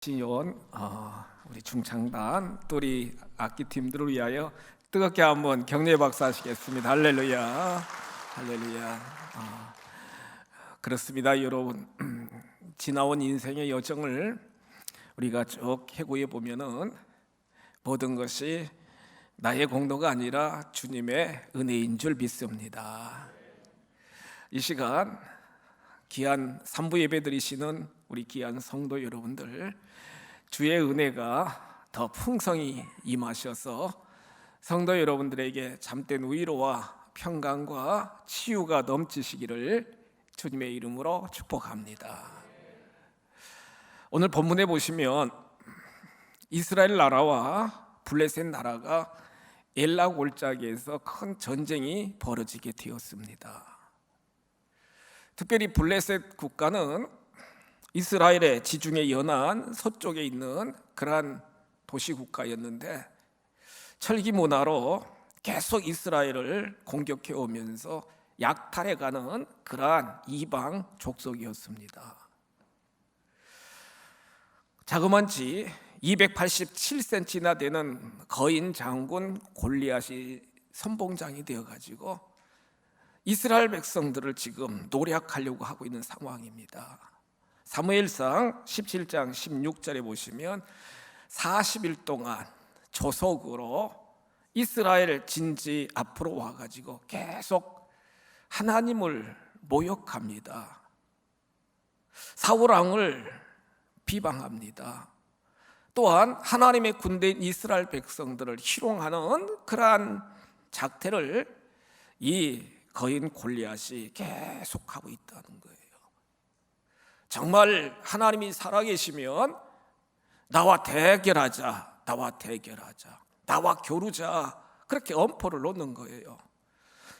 시온 우리 중창단 또 우리 악기팀들을 위하여 뜨겁게 한번 격려의 박수 하시겠습니다. 할렐루야, 할렐루야. 그렇습니다, 여러분. 지나온 인생의 여정을 우리가 쭉 해고해 보면은 모든 것이 나의 공로가 아니라 주님의 은혜인 줄 믿습니다. 이 시간 귀한 산부 예배 드리시는 우리 귀한 성도 여러분들, 주의 은혜가 더 풍성히 임하셔서 성도 여러분들에게 참된 위로와 평강과 치유가 넘치시기를 주님의 이름으로 축복합니다. 오늘 본문에 보시면 이스라엘 나라와 블레셋 나라가 엘라 골짜기에서 큰 전쟁이 벌어지게 되었습니다. 특별히 블레셋 국가는 이스라엘의 지중해 연안 서쪽에 있는 그러한 도시 국가였는데, 철기 문화로 계속 이스라엘을 공격해 오면서 약탈해가는 그러한 이방 족속이었습니다. 자그만치 287cm나 되는 거인 장군 골리앗이 선봉장이 되어가지고 이스라엘 백성들을 지금 노략하려고 하고 있는 상황입니다. 사무엘상 17장 16절에 보시면 40일 동안 조속으로 이스라엘 진지 앞으로 와가지고 계속 하나님을 모욕합니다. 사울 왕을 비방합니다. 또한 하나님의 군대인 이스라엘 백성들을 희롱하는 그러한 작태를 이 거인 골리앗이 계속하고 있다는 거예요. 정말 하나님이 살아계시면 나와 대결하자, 나와 겨루자, 그렇게 엄포를 놓는 거예요.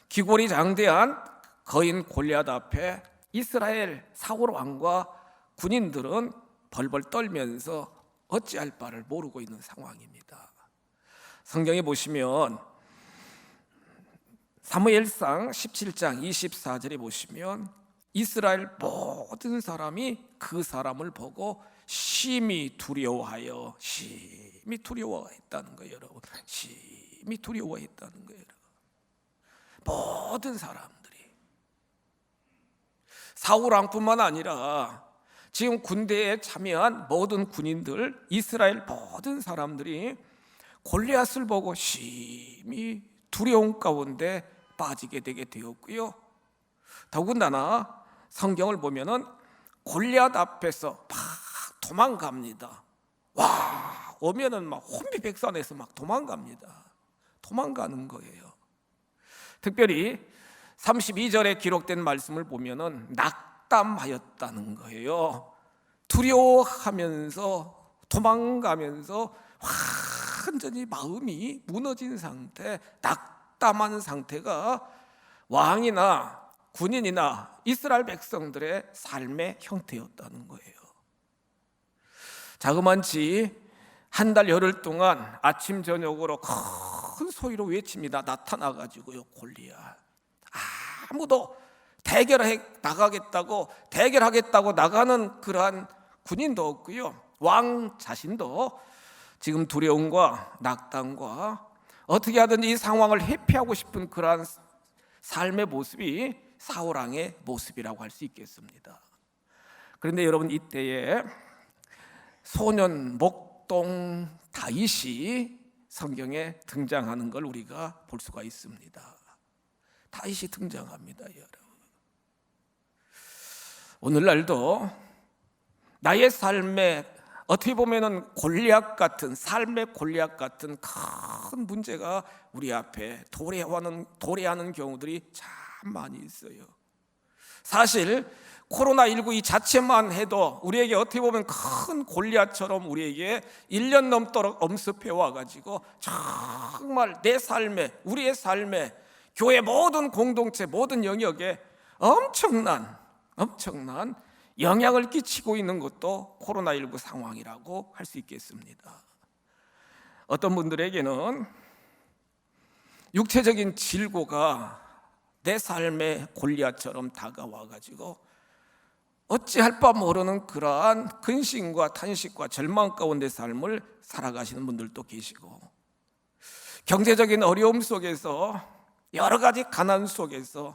기골이 장대한 거인 골리앗 앞에 이스라엘 사울 왕과 군인들은 벌벌 떨면서 어찌할 바를 모르고 있는 상황입니다. 성경에 보시면 사무엘상 17장 24절에 보시면 이스라엘 모든 사람이 그 사람을 보고 심히 두려워했다는 거예요, 여러분. 심히 두려워했다는 거예요, 여러분. 모든 사람들이, 사울 왕뿐만 아니라 지금 군대에 참여한 모든 군인들, 이스라엘 모든 사람들이 골리앗을 보고 심히 두려움 가운데 빠지게 되게 되었고요. 더군다나 성경을 보면은 골리앗 앞에서 막 도망갑니다. 와, 오면은 막 혼비백산해서 막 도망가는 거예요. 특별히 32절에 기록된 말씀을 보면은 낙담하였다는 거예요. 두려워하면서 도망가면서 완전히 마음이 무너진 상태, 낙담한 상태가 왕이나 군인이나 이스라엘 백성들의 삶의 형태였다는 거예요. 자그만치 한 달 열흘 동안 아침 저녁으로 큰 소리로 외칩니다. 나타나가지고요, 골리앗. 아무도 대결하겠다고 나가는 그러한 군인도 없고요, 왕 자신도 지금 두려움과 낙담과 어떻게 하든지 이 상황을 회피하고 싶은 그러한 삶의 모습이 사울 왕의 모습이라고 할 수 있겠습니다. 그런데 여러분, 이때에 소년 목동 다윗이 성경에 등장하는 걸 우리가 볼 수가 있습니다. 다윗이 등장합니다, 여러분. 오늘날도 나의 삶에 어떻게 보면은 삶의 골리앗 같은 큰 문제가 우리 앞에 도래하는 경우들이 참 많이 있어요. 사실 코로나19 이 자체만 해도 우리에게 어떻게 보면 큰 골리앗처럼 우리에게 1년 넘도록 엄습해 와가지고 정말 우리의 삶에, 교회 모든 공동체, 모든 영역에 엄청난 영향을 끼치고 있는 것도 코로나19 상황이라고 할 수 있겠습니다. 어떤 분들에게는 육체적인 질고가 내 삶의 골리앗처럼 다가와가지고 어찌할 바 모르는 그러한 근심과 탄식과 절망 가운데 삶을 살아가시는 분들도 계시고, 경제적인 어려움 속에서, 여러 가지 가난 속에서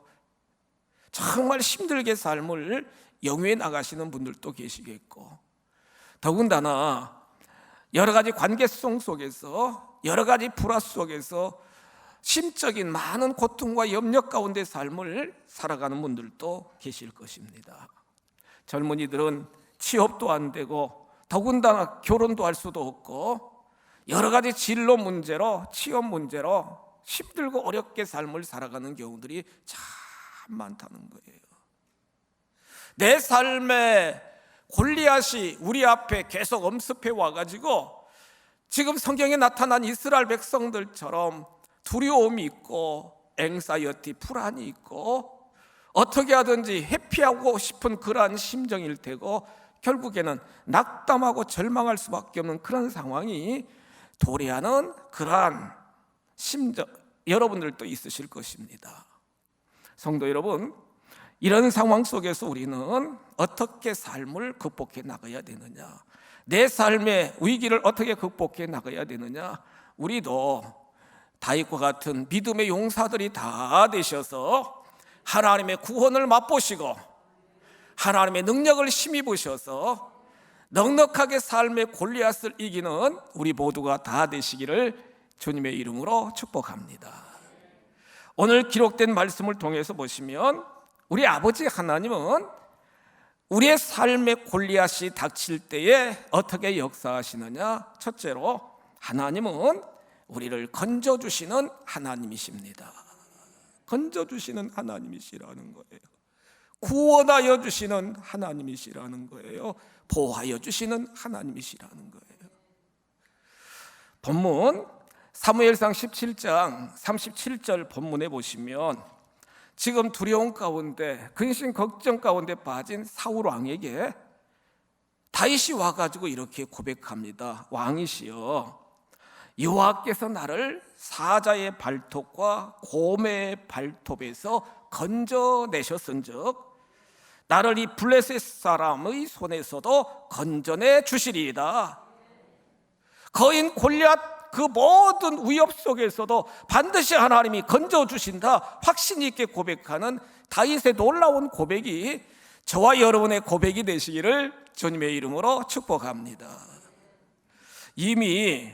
정말 힘들게 삶을 영위해 나가시는 분들도 계시겠고, 더군다나 여러 가지 관계성 속에서, 여러 가지 불화 속에서 심적인 많은 고통과 염려 가운데 삶을 살아가는 분들도 계실 것입니다. 젊은이들은 취업도 안 되고, 더군다나 결혼도 할 수도 없고, 여러 가지 진로 문제로, 취업 문제로 힘들고 어렵게 삶을 살아가는 경우들이 참 많다는 거예요. 내 삶에 골리앗이 우리 앞에 계속 엄습해 와가지고 지금 성경에 나타난 이스라엘 백성들처럼 두려움이 있고 앵사이어티, 불안이 있고 어떻게 하든지 회피하고 싶은 그러한 심정일 테고, 결국에는 낙담하고 절망할 수밖에 없는 그런 상황이 도래하는 그러한 심정, 여러분들도 있으실 것입니다. 성도 여러분, 이런 상황 속에서 우리는 어떻게 삶을 극복해 나가야 되느냐, 내 삶의 위기를 어떻게 극복해 나가야 되느냐, 우리도 다윗과 같은 믿음의 용사들이 다 되셔서 하나님의 구원을 맛보시고 하나님의 능력을 힘입으셔서 넉넉하게 삶의 골리앗을 이기는 우리 모두가 다 되시기를 주님의 이름으로 축복합니다. 오늘 기록된 말씀을 통해서 보시면 우리 아버지 하나님은 우리의 삶의 골리앗이 닥칠 때에 어떻게 역사하시느냐, 첫째로 하나님은 우리를 건져주시는 하나님이십니다. 건져주시는 하나님이시라는 거예요. 구원하여 주시는 하나님이시라는 거예요. 보호하여 주시는 하나님이시라는 거예요. 본문 사무엘상 17장 37절 본문에 보시면 지금 두려움 가운데, 근심 걱정 가운데 빠진 사울 왕에게 다윗이 와가지고 이렇게 고백합니다. 왕이시여, 여호와께서 나를 사자의 발톱과 곰의 발톱에서 건져내셨은즉 나를 이 블레셋 사람의 손에서도 건져내 주시리이다. 거인 골리앗 그 모든 위협 속에서도 반드시 하나님이 건져주신다 확신이 있게 고백하는 다윗의 놀라운 고백이 저와 여러분의 고백이 되시기를 주님의 이름으로 축복합니다. 이미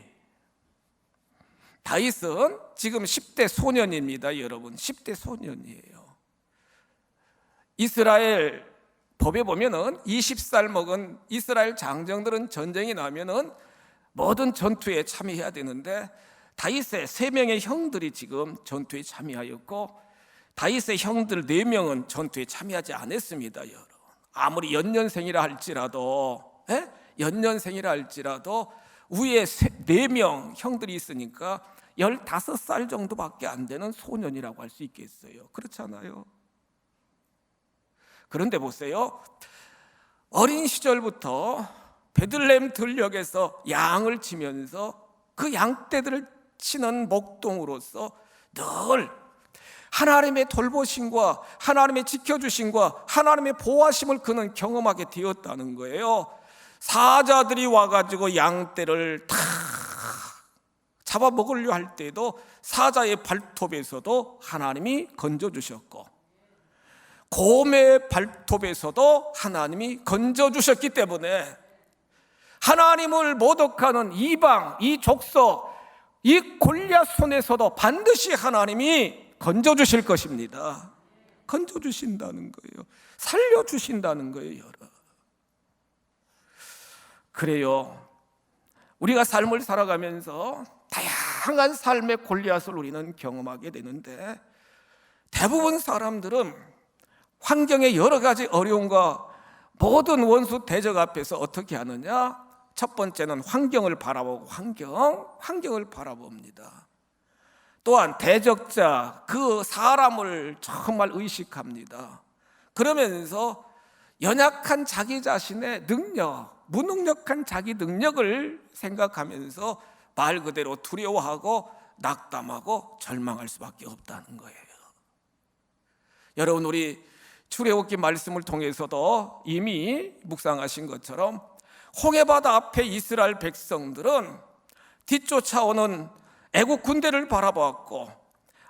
다윗은 지금 10대 소년입니다. 여러분, 10대 소년이에요. 이스라엘 법에 보면은 20살 먹은 이스라엘 장정들은 전쟁이 나면은 모든 전투에 참여해야 되는데, 다윗의 3명의 형들이 지금 전투에 참여하였고 다윗의 형들 4명은 전투에 참여하지 않았습니다. 여러분, 아무리 연년생이라 할지라도 위에 4명 형들이 있으니까 15살 정도밖에 안 되는 소년이라고 할 수 있겠어요. 그렇잖아요. 그런데 보세요, 어린 시절부터 베들레헴 들녘에서 양을 치면서 그 양떼들을 치는 목동으로서 늘 하나님의 돌보심과 하나님의 지켜주심과 하나님의 보호하심을 그는 경험하게 되었다는 거예요. 사자들이 와가지고 양떼를 다 잡아먹으려 할 때도 사자의 발톱에서도 하나님이 건져주셨고 곰의 발톱에서도 하나님이 건져주셨기 때문에 하나님을 모독하는 이방, 이 족속, 이 골리앗 손에서도 반드시 하나님이 건져주실 것입니다. 건져주신다는 거예요. 살려주신다는 거예요. 그래요, 우리가 삶을 살아가면서 다양한 삶의 골리앗을 우리는 경험하게 되는데, 대부분 사람들은 환경의 여러 가지 어려움과 모든 원수 대적 앞에서 어떻게 하느냐? 첫 번째는 환경을 바라보고 환경을 바라봅니다. 또한 대적자, 그 사람을 정말 의식합니다. 그러면서 연약한 자기 자신의 능력, 무능력한 자기 능력을 생각하면서 말 그대로 두려워하고 낙담하고 절망할 수밖에 없다는 거예요. 여러분, 우리 출애굽기 말씀을 통해서도 이미 묵상하신 것처럼 홍해바다 앞에 이스라엘 백성들은 뒤쫓아오는 애국 군대를 바라보았고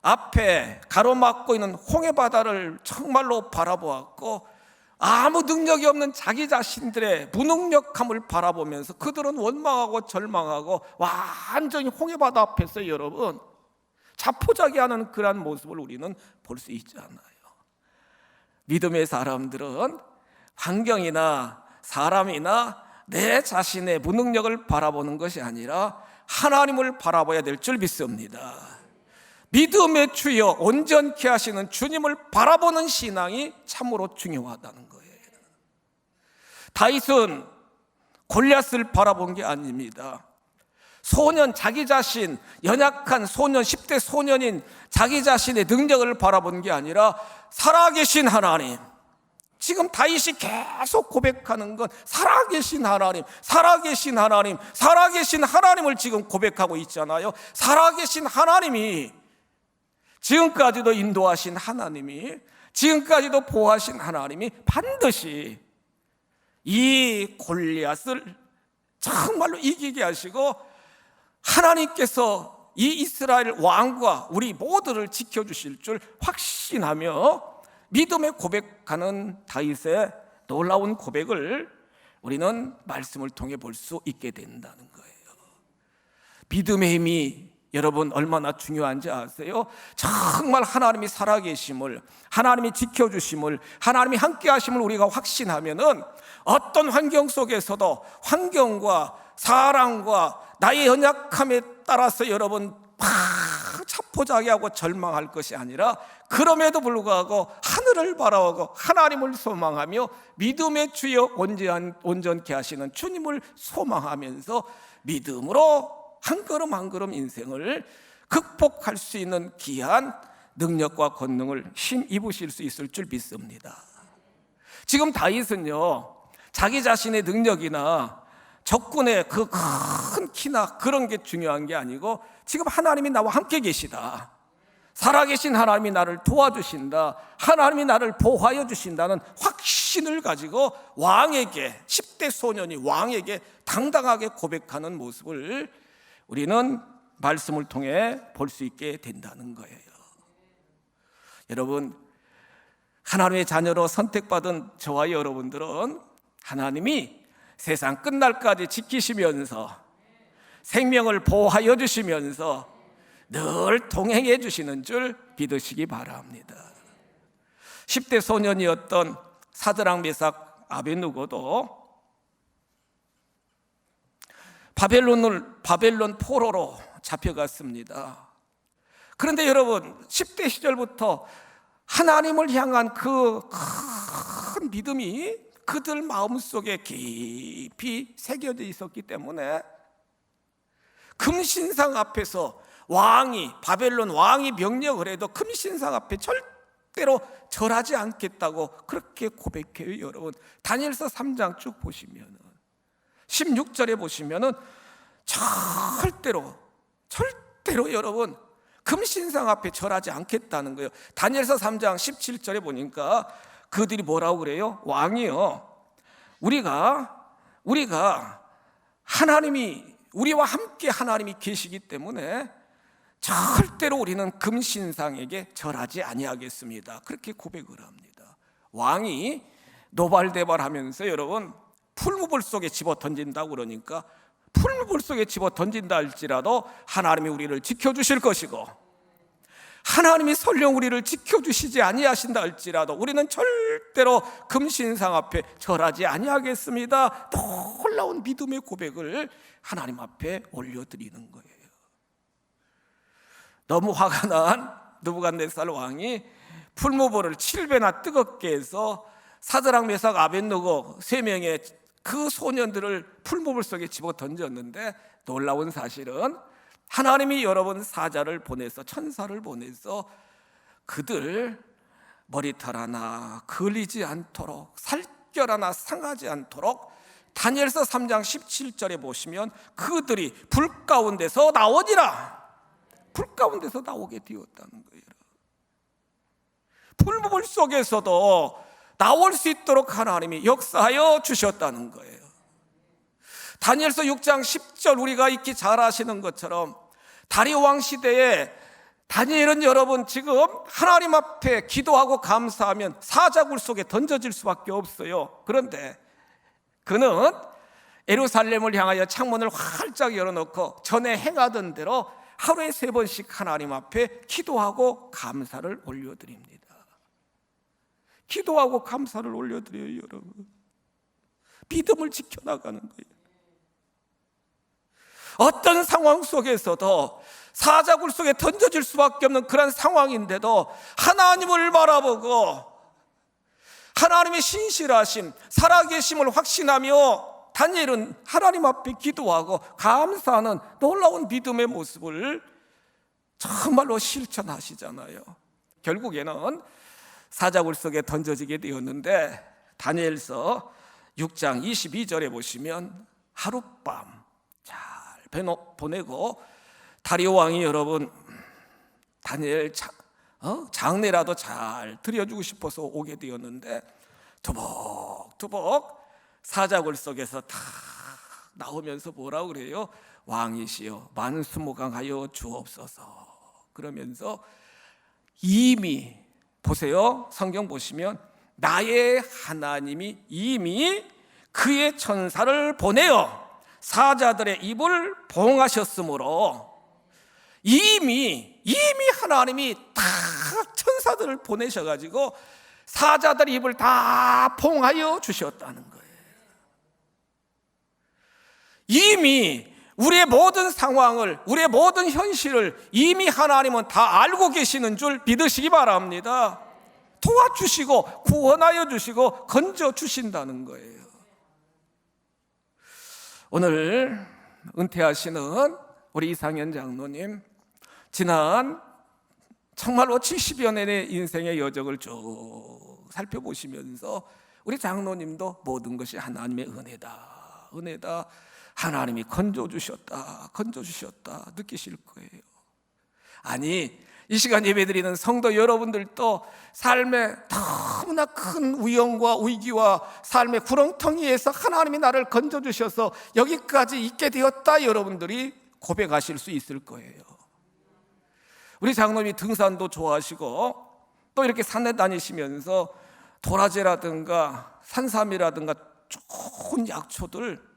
앞에 가로막고 있는 홍해바다를 정말로 바라보았고 아무 능력이 없는 자기 자신들의 무능력함을 바라보면서 그들은 원망하고 절망하고 완전히 홍해바다 앞에서 여러분 자포자기하는 그러한 모습을 우리는 볼 수 있잖아요. 믿음의 사람들은 환경이나 사람이나 내 자신의 무능력을 바라보는 것이 아니라 하나님을 바라봐야 될 줄 믿습니다. 믿음의 주여 온전케 하시는 주님을 바라보는 신앙이 참으로 중요하다는 거예요. 다윗은 골리앗을 바라본 게 아닙니다. 소년, 자기 자신, 연약한 소년, 10대 소년인 자기 자신의 능력을 바라본 게 아니라 살아계신 하나님, 지금 다윗이 계속 고백하는 건 살아계신 하나님, 살아계신 하나님, 살아계신 하나님을 지금 고백하고 있잖아요. 살아계신 하나님이, 지금까지도 인도하신 하나님이, 지금까지도 보호하신 하나님이 반드시 이 골리앗을 정말로 이기게 하시고 하나님께서 이 이스라엘 왕과 우리 모두를 지켜주실 줄 확신하며 믿음의 고백하는 다윗의 놀라운 고백을 우리는 말씀을 통해 볼 수 있게 된다는 거예요. 믿음의 힘이 여러분 얼마나 중요한지 아세요? 정말 하나님이 살아계심을, 하나님이 지켜주심을, 하나님이 함께하심을 우리가 확신하면은 어떤 환경 속에서도 환경과 사랑과 나의 연약함에 따라서 여러분 자포자기하고 절망할 것이 아니라 그럼에도 불구하고 하늘을 바라보고 하나님을 소망하며 믿음의 주여 온전케 하시는 주님을 소망하면서 믿음으로 한 걸음 한 걸음 인생을 극복할 수 있는 귀한 능력과 권능을 힘입으실 수 있을 줄 믿습니다. 지금 다윗은요, 자기 자신의 능력이나 적군의 그 큰 키나 그런 게 중요한 게 아니고 지금 하나님이 나와 함께 계시다, 살아계신 하나님이 나를 도와주신다, 하나님이 나를 보호하여 주신다는 확신을 가지고 왕에게, 10대 소년이 왕에게 당당하게 고백하는 모습을 우리는 말씀을 통해 볼 수 있게 된다는 거예요. 여러분, 하나님의 자녀로 선택받은 저와 여러분들은 하나님이 세상 끝날까지 지키시면서 생명을 보호하여 주시면서 늘 동행해 주시는 줄 믿으시기 바랍니다. 10대 소년이었던 사드락, 메삭, 아벳느고도 바벨론 포로로 잡혀갔습니다. 그런데 여러분, 10대 시절부터 하나님을 향한 그 큰 믿음이 그들 마음속에 깊이 새겨져 있었기 때문에 금신상 앞에서 바벨론 왕이 명령을 해도 금신상 앞에 절대로 절하지 않겠다고 그렇게 고백해요. 여러분, 다니엘서 3장 쭉 보시면 16절에 보시면은 절대로 여러분 금신상 앞에 절하지 않겠다는 거예요. 다니엘서 3장 17절에 보니까 그들이 뭐라고 그래요? 왕이요, 우리가 하나님이, 우리와 함께 하나님이 계시기 때문에 절대로 우리는 금신상에게 절하지 아니하겠습니다, 그렇게 고백을 합니다. 왕이 노발대발하면서 여러분 풀무불 속에 집어 던진다고 그러니까 풀무불 속에 집어 던진다 할지라도 하나님이 우리를 지켜주실 것이고 하나님이 설령 우리를 지켜주시지 아니하신다 할지라도 우리는 절대로 금신상 앞에 절하지 아니하겠습니다. 놀라운 믿음의 고백을 하나님 앞에 올려드리는 거예요. 너무 화가 난 느부갓네살 왕이 풀무불을 7배나 뜨겁게 해서 사드락, 메삭, 아벳느고 3명의 그 소년들을 풀무불 속에 집어 던졌는데 놀라운 사실은 하나님이 여러분 사자를 보내서, 천사를 보내서 그들 머리털 하나 걸리지 않도록, 살결 하나 상하지 않도록 다니엘서 3장 17절에 보시면 그들이 불 가운데서 나오니라, 불 가운데서 나오게 되었다는 거예요. 풀무불 속에서도 나올 수 있도록 하나님이 역사하여 주셨다는 거예요. 다니엘서 6장 10절 우리가 읽기 잘 아시는 것처럼 다리오 왕 시대에 다니엘은 여러분 지금 하나님 앞에 기도하고 감사하면 사자굴 속에 던져질 수밖에 없어요. 그런데 그는 예루살렘을 향하여 창문을 활짝 열어놓고 전에 행하던 대로 하루에 3번씩 하나님 앞에 기도하고 감사를 올려드립니다. 기도하고 감사를 올려드려요, 여러분. 믿음을 지켜나가는 거예요. 어떤 상황 속에서도 사자굴 속에 던져질 수밖에 없는 그런 상황인데도 하나님을 바라보고 하나님의 신실하심, 살아계심을 확신하며 다니엘은 하나님 앞에 기도하고 감사하는 놀라운 믿음의 모습을 정말로 실천하시잖아요. 결국에는 사자굴 속에 던져지게 되었는데 다니엘서 6장 22절에 보시면 하룻밤 잘 보내고 다리오 왕이 여러분 다니엘 장례라도 잘 드려주고 싶어서 오게 되었는데 투벅투벅 사자굴 속에서 다 나오면서 뭐라고 그래요? 왕이시여 만수무강하여 주옵소서. 그러면서 이미 보세요, 성경 보시면 나의 하나님이 이미 그의 천사를 보내어 사자들의 입을 봉하셨으므로 이미 하나님이 다 천사들을 보내셔가지고 사자들의 입을 다 봉하여 주셨다는 거예요. 이미 우리의 모든 상황을, 우리의 모든 현실을 이미 하나님은 다 알고 계시는 줄 믿으시기 바랍니다. 도와주시고 구원하여 주시고 건져 주신다는 거예요. 오늘 은퇴하시는 우리 이상현 장로님, 지난 정말로 70여 년의 인생의 여정을 쭉 살펴보시면서 우리 장로님도 모든 것이 하나님의 은혜다 하나님이 건져주셨다 느끼실 거예요. 아니, 이 시간 예배드리는 성도 여러분들도 삶에 너무나 큰 위험과 위기와 삶의 구렁텅이에서 하나님이 나를 건져주셔서 여기까지 있게 되었다 여러분들이 고백하실 수 있을 거예요. 우리 장로님이 등산도 좋아하시고 또 이렇게 산에 다니시면서 도라지라든가 산삼이라든가 좋은 약초들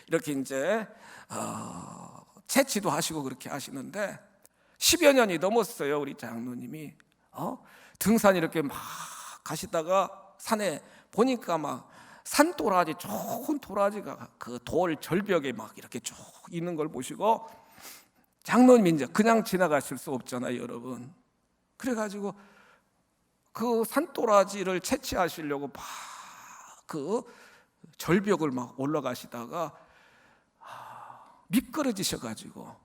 이렇게 이제 채취도 하시고 그렇게 하시는데 10여 년이 넘었어요. 우리 장로님이 등산 이렇게 막 가시다가 산에 보니까 막 산도라지, 좋은 도라지가 그 돌 절벽에 막 이렇게 쭉 있는 걸 보시고 장로님이 이제 그냥 지나가실 수 없잖아요, 여러분. 그래가지고 그 산도라지를 채취하시려고 막 그 절벽을 막 올라가시다가 미끄러지셔가지고,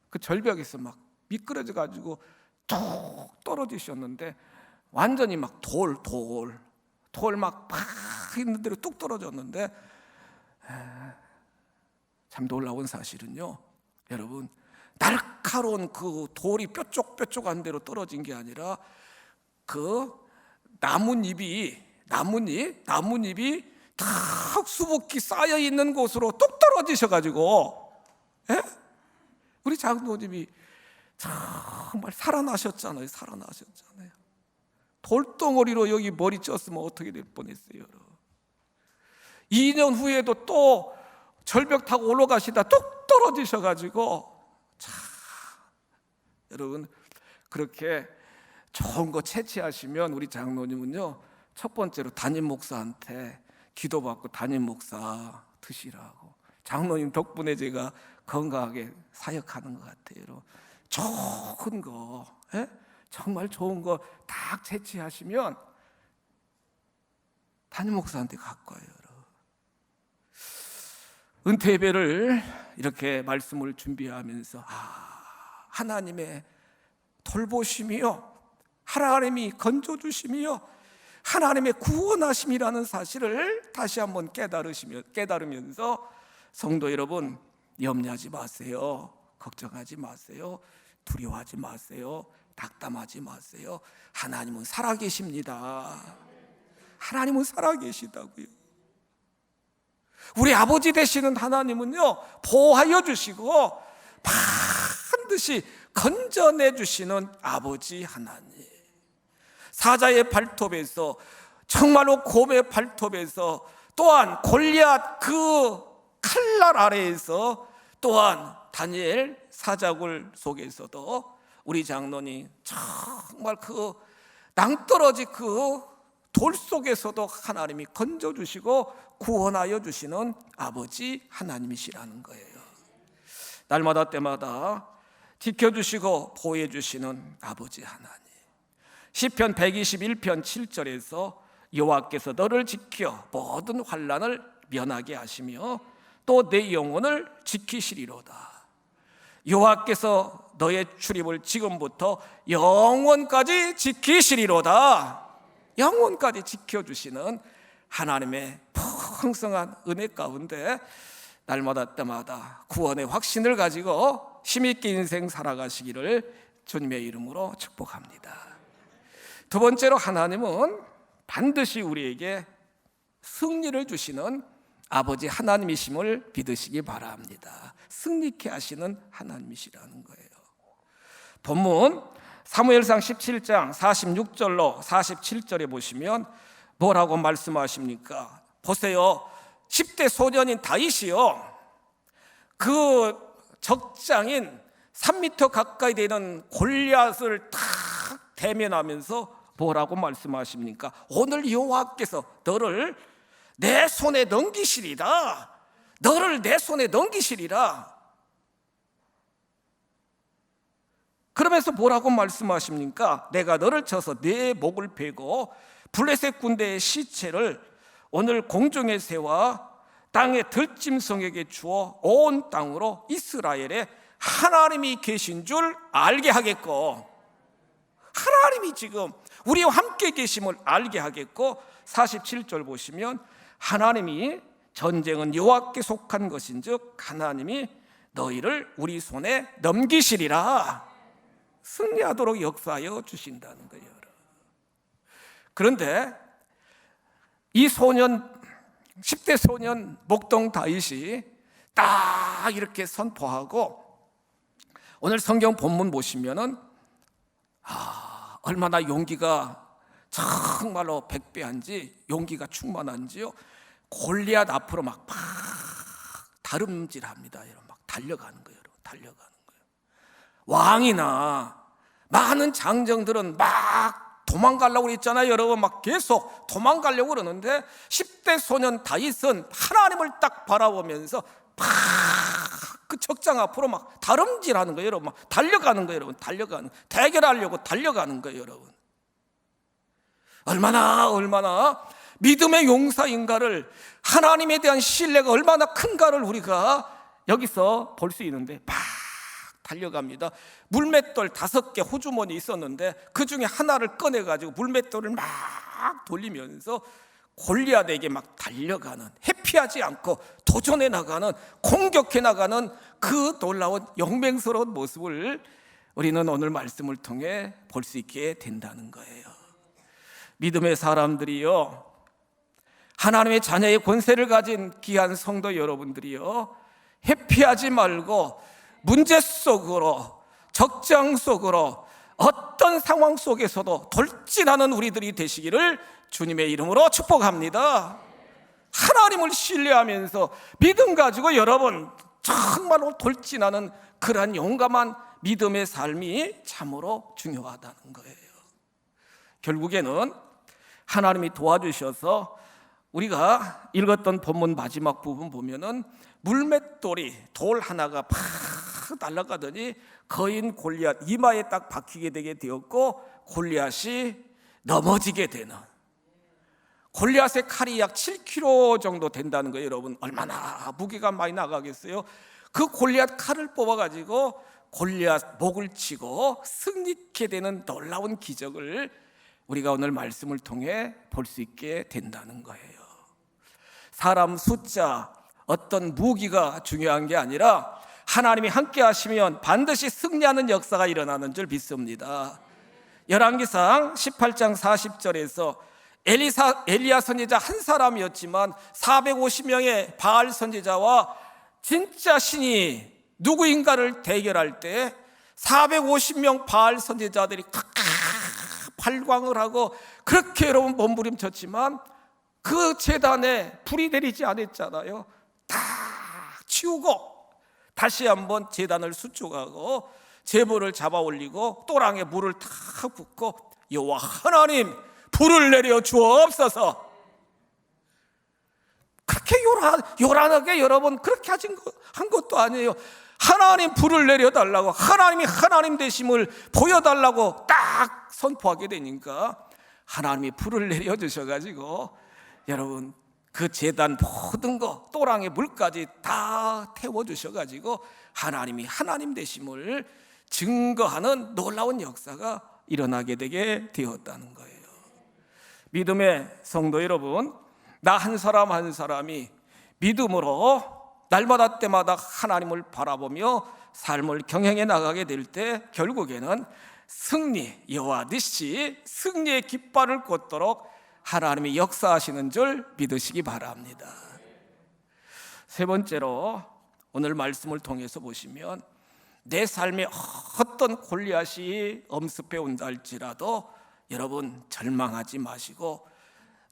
그 절벽에서 막 미끄러져가지고 툭 떨어지셨는데 완전히 막 돌 막 있는 대로 뚝 떨어졌는데 참 놀라운 사실은요, 여러분, 날카로운 그 돌이 뾰족뾰족한 대로 떨어진 게 아니라 그 나뭇잎이 탁 수북히 쌓여 있는 곳으로 뚝 떨어지셔가지고, 우리 장로님이 정말 살아나셨잖아요. 돌덩어리로 여기 머리 쪘으면 어떻게 될 뻔했어요. 2년 후에도 또 절벽 타고 올라가시다 뚝 떨어지셔가지고, 여러분, 그렇게 좋은 거 채취하시면 우리 장로님은요, 첫 번째로 담임 목사한테 기도받고 담임 목사 드시라고. 장로님 덕분에 제가 건강하게 사역하는 것 같아요. 좋은 거, 정말 좋은 거 딱 채취하시면 담임 목사한테 갖고 와요. 은퇴 예배를 이렇게 말씀을 준비하면서 하나님의 돌보심이요, 하나님이 건져주심이요, 하나님의 구원하심이라는 사실을 다시 한번 깨달으면서 성도 여러분, 염려하지 마세요. 걱정하지 마세요. 두려워하지 마세요. 낙담하지 마세요. 하나님은 살아계십니다. 하나님은 살아계시다고요. 우리 아버지 되시는 하나님은요, 보호하여 주시고 반드시 건져내 주시는 아버지 하나님. 사자의 발톱에서, 정말로 곰의 발톱에서, 또한 골리앗 그 칼날 아래에서, 또한 다니엘 사자굴 속에서도 우리 장로님 정말 그 낭떠러지 그 돌 속에서도 하나님이 건져주시고 구원하여 주시는 아버지 하나님이시라는 거예요. 날마다 때마다 지켜주시고 보호해 주시는 아버지 하나님. 시편 121편 7절에서 여호와께서 너를 지켜 모든 환난을 면하게 하시며 또 내 영혼을 지키시리로다. 여호와께서 너의 출입을 지금부터 영원까지 지키시리로다. 영원까지 지켜주시는 하나님의 풍성한 은혜 가운데 날마다 때마다 구원의 확신을 가지고 힘있게 인생 살아가시기를 주님의 이름으로 축복합니다. 두 번째로, 하나님은 반드시 우리에게 승리를 주시는 아버지 하나님이심을 믿으시기 바랍니다. 승리케 하시는 하나님이시라는 거예요. 본문 사무엘상 17장 46절로 47절에 보시면 뭐라고 말씀하십니까? 보세요. 10대 소년인 다윗이요, 그 적장인 3m 가까이 되는 골리앗을 탁 대면하면서 뭐라고 말씀하십니까? 오늘 여호와께서 너를 내 손에 넘기시리라. 너를 내 손에 넘기시리라. 그러면서 뭐라고 말씀하십니까? 내가 너를 쳐서 네 목을 베고 블레셋 군대의 시체를 오늘 공중의 새와 땅의 들짐승에게 주어 온 땅으로 이스라엘에 하나님이 계신 줄 알게 하겠고, 하나님이 지금 우리와 함께 계심을 알게 하겠고, 47절 보시면 하나님이 전쟁은 여호와께 속한 것인즉 하나님이 너희를 우리 손에 넘기시리라. 승리하도록 역사하여 주신다는 거예요. 그런데 이 소년, 10대 소년 목동 다윗이 딱 이렇게 선포하고, 오늘 성경 본문 보시면은 얼마나 용기가 정말로 백배한지, 용기가 충만한지요. 골리앗 앞으로 막 다름질합니다. 여러분, 막 달려가는 거예요. 여러분, 달려가는 거예요. 왕이나 많은 장정들은 막 도망가려고 그랬잖아요. 여러분, 막 계속 도망가려고 그러는데 10대 소년 다윗은 하나님을 딱 바라보면서 막 그 적장 앞으로 막 다름질하는 거예요. 여러분, 막 달려가는 거예요. 여러분, 달려가는, 대결하려고 달려가는 거예요. 여러분, 얼마나 믿음의 용사인가를, 하나님에 대한 신뢰가 얼마나 큰가를 우리가 여기서 볼 수 있는데, 막 달려갑니다. 물맷돌 5개 호주머니 있었는데 그 중에 하나를 꺼내가지고 물맷돌을 막 돌리면서 골리앗에게 막 달려가는, 회피하지 않고 도전해 나가는, 공격해 나가는 그 놀라운 영맹스러운 모습을 우리는 오늘 말씀을 통해 볼 수 있게 된다는 거예요. 믿음의 사람들이요, 하나님의 자녀의 권세를 가진 귀한 성도 여러분들이요, 회피하지 말고 문제 속으로, 적장 속으로, 어떤 상황 속에서도 돌진하는 우리들이 되시기를 주님의 이름으로 축복합니다. 하나님을 신뢰하면서 믿음 가지고 여러분 정말로 돌진하는 그러한 용감한 믿음의 삶이 참으로 중요하다는 거예요. 결국에는 하나님이 도와주셔서 우리가 읽었던 본문 마지막 부분 보면은 물맷돌이, 돌 하나가 팍 날아가더니 거인 골리앗 이마에 딱 박히게 되게 되었고, 골리앗이 넘어지게 되는, 골리앗의 칼이 약 7kg 정도 된다는 거예요. 여러분, 얼마나 무게가 많이 나가겠어요. 그 골리앗 칼을 뽑아가지고 골리앗 목을 치고 승리케 되는 놀라운 기적을 우리가 오늘 말씀을 통해 볼 수 있게 된다는 거예요. 사람 숫자, 어떤 무기가 중요한 게 아니라 하나님이 함께 하시면 반드시 승리하는 역사가 일어나는 줄 믿습니다. 열왕기상 18장 40절에서 엘리야 선지자 한 사람이었지만 450명의 바알 선지자와 진짜 신이 누구인가를 대결할 때 450명 바알 선지자들이 발광을 하고 그렇게 여러분 몸부림쳤지만 그 제단에 불이 내리지 않았잖아요. 다 치우고 다시 한번 제단을 수축하고 제물을 잡아 올리고 또랑에 물을 탁 붓고 여호와 하나님 불을 내려 주옵소서. 그렇게 요란하게 여러분 그렇게 한 것도 아니에요. 하나님 불을 내려달라고, 하나님이 하나님 되심을 보여달라고 딱 선포하게 되니까 하나님이 불을 내려주셔가지고 여러분 그 제단 모든 거 또랑의 물까지 다 태워주셔가지고 하나님이 하나님 되심을 증거하는 놀라운 역사가 일어나게 되게 되었다는 거예요. 믿음의 성도 여러분, 나 한 사람 한 사람이 믿음으로 날마다 때마다 하나님을 바라보며 삶을 경영해 나가게 될 때 결국에는 승리, 여호와 니시 승리의 깃발을 꽂도록 하나님이 역사하시는 줄 믿으시기 바랍니다. 세 번째로 오늘 말씀을 통해서 보시면 내 삶에 어떤 골리앗이 엄습해 온다 할지라도 여러분 절망하지 마시고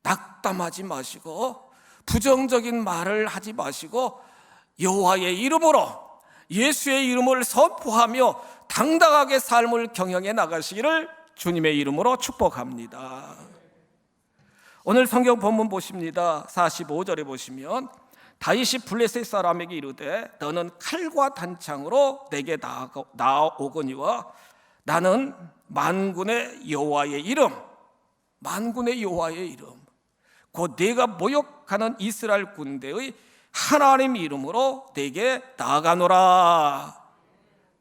낙담하지 마시고 부정적인 말을 하지 마시고 여호와의 이름으로 예수의 이름을 선포하며 당당하게 삶을 경영해 나가시기를 주님의 이름으로 축복합니다. 오늘 성경 본문 보십니다. 45절에 보시면 다윗이 블레셋 사람에게 이르되 너는 칼과 단창으로 내게 나아오거니와 나는 만군의 여호와의 이름, 만군의 여호와의 이름, 곧 네가 모욕하는 이스라엘 군대의 하나님 이름으로 내게 나아가노라.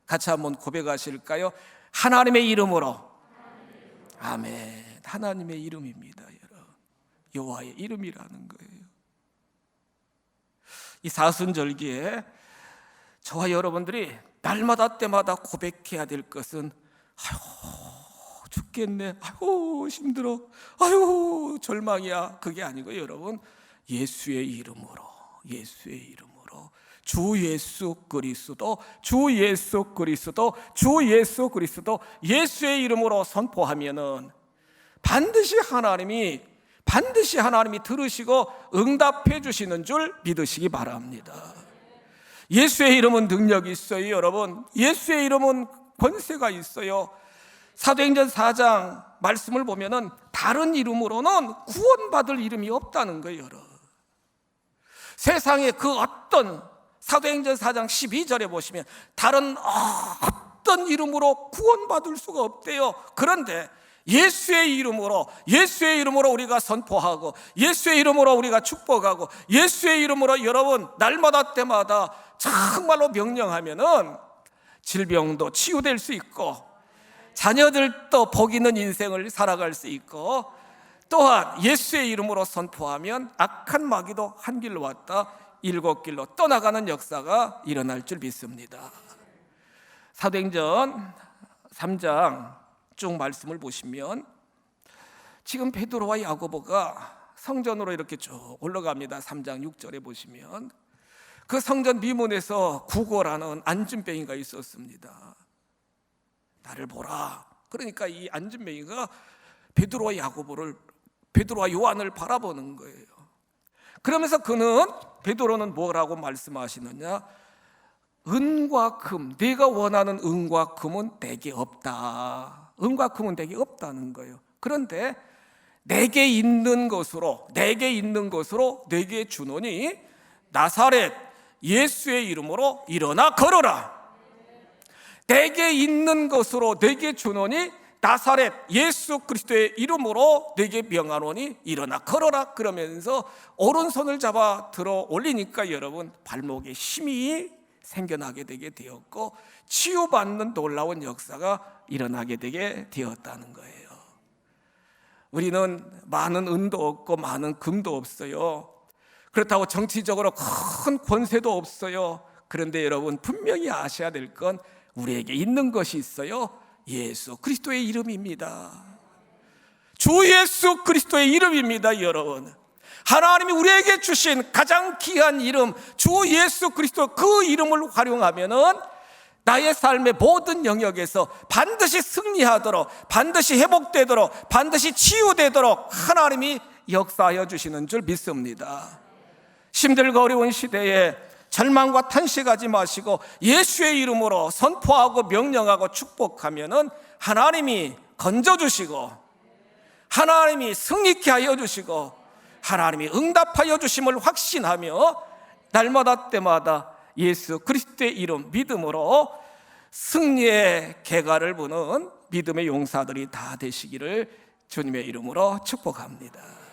같이 한번 고백하실까요? 하나님의 이름으로. 아멘. 하나님의 이름입니다, 여러분. 여호와의 이름이라는 거예요. 이 사순절기에 저와 여러분들이 날마다 때마다 고백해야 될 것은 아유 죽겠네, 아유 힘들어, 아유 절망이야, 그게 아니고 여러분 예수의 이름으로, 예수의 이름으로 주 예수 그리스도, 주 예수 그리스도, 주 예수 그리스도, 예수의 이름으로 선포하면은 반드시 하나님이 들으시고 응답해 주시는 줄 믿으시기 바랍니다. 예수의 이름은 능력이 있어요, 여러분. 예수의 이름은 권세가 있어요. 사도행전 4장 말씀을 보면은 다른 이름으로는 구원받을 이름이 없다는 거예요, 여러분. 세상에 그 어떤 사도행전 4장 12절에 보시면 다른 어떤 이름으로 구원받을 수가 없대요. 그런데 예수의 이름으로 우리가 선포하고 예수의 이름으로 우리가 축복하고 예수의 이름으로 여러분 날마다 때마다 정말로 명령하면은 질병도 치유될 수 있고 자녀들도 복 있는 인생을 살아갈 수 있고 또한 예수의 이름으로 선포하면 악한 마귀도 한 길로 왔다 7길로 떠나가는 역사가 일어날 줄 믿습니다. 사도행전 3장 쭉 말씀을 보시면 지금 베드로와 야고보가 성전으로 이렇게 쭉 올라갑니다. 3장 6절에 보시면 그 성전 미문에서 구걸하는 안진뱅이가 있었습니다. 나를 보라. 그러니까 이 안진뱅이가 베드로와 요한을 바라보는 거예요. 그러면서 베드로는 뭐라고 말씀하시느냐? 은과 금, 네가 원하는 은과 금은 내게 없다. 은과 금은 내게 없다는 거예요. 그런데 내게 있는 것으로 내게 주노니 나사렛 예수의 이름으로 일어나 걸어라. 내게 있는 것으로 내게 주노니 나사렛 예수 그리스도의 이름으로 내게 명하노니 일어나 걸어라. 그러면서 오른손을 잡아 들어 올리니까 여러분 발목에 힘이 생겨나게 되게 되었고 치유받는 놀라운 역사가 일어나게 되게 되었다는 거예요. 우리는 많은 은도 없고 많은 금도 없어요. 그렇다고 정치적으로 큰 권세도 없어요. 그런데 여러분 분명히 아셔야 될 건 우리에게 있는 것이 있어요. 예수 그리스도의 이름입니다. 주 예수 그리스도의 이름입니다. 여러분, 하나님이 우리에게 주신 가장 귀한 이름 주 예수 그리스도, 그 이름을 활용하면은 나의 삶의 모든 영역에서 반드시 승리하도록, 반드시 회복되도록, 반드시 치유되도록 하나님이 역사하여 주시는 줄 믿습니다. 힘들고 어려운 시대에 절망과 탄식하지 마시고 예수의 이름으로 선포하고 명령하고 축복하면은 하나님이 건져주시고, 하나님이 승리케 하여 주시고, 하나님이 응답하여 주심을 확신하며 날마다 때마다 예수 그리스도의 이름 믿음으로 승리의 개가를 부는 믿음의 용사들이 다 되시기를 주님의 이름으로 축복합니다.